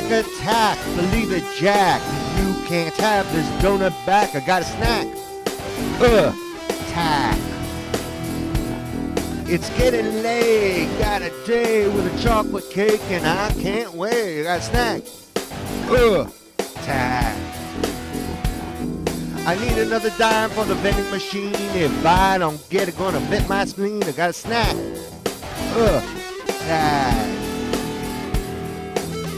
snack attack. Believe it, Jack. You can't have this donut back. I got a snack. Attack. It's getting late. Got a day with a chocolate cake and I can't wait. I got a snack. Attack. I need another dime for the vending machine. If I don't get it, gonna bit my spleen. I got a snack. Attack.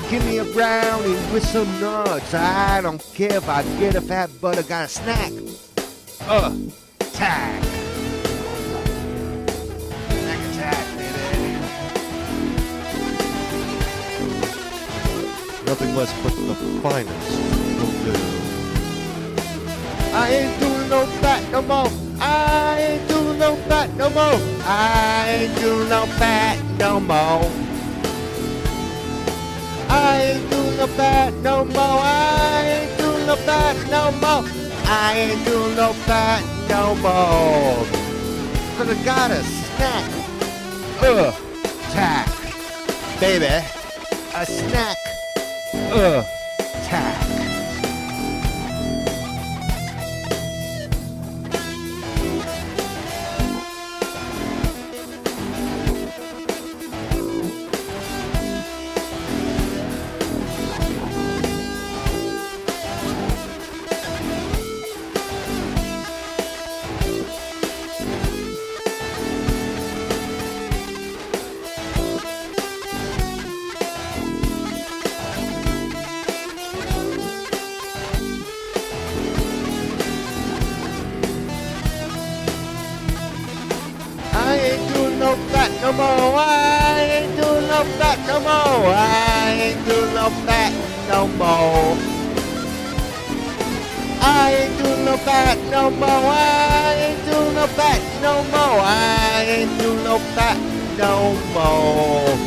Give me a brownie with some nuts. I don't care if I get a fat butt. I got a snack. Attack. Snack attack, baby. Nothing less but the finest will do. I ain't doing no fat no more. I ain't doing no fat no more. I ain't doing no fat no more. I ain't doing no fat no more. I ain't doing no fat no more. I ain't doing no fat no more. 'Cause I got a snack. Attack. Baby. A snack. Attack. I ain't doing no fat no more. I ain't doing no fat no more. I ain't doing no fat no more. I ain't doing no fat no more. I ain't doing no fat no more. I ain't doing no fat no more.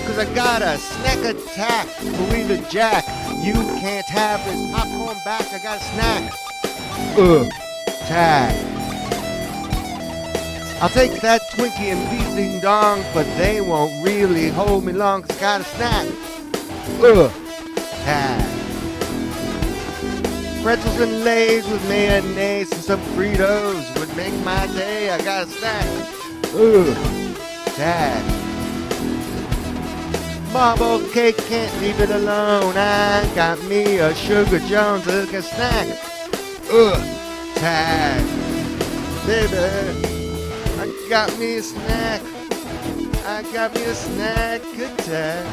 'Cause I got a snack attack. Believe it, Jack. You can't have this popcorn back. I got a snack. Attack. I'll take that Twinkie and beef ding dong, but they won't really hold me long 'cause I got a snack. Attack. Pretzels and Lay's with mayonnaise and some Fritos would make my day. I got a snack. Attack. Marble cake, can't leave it alone. I got me a Sugar Jones, look a snack. Attack. Baby. I got me a snack. I got me a snack attack.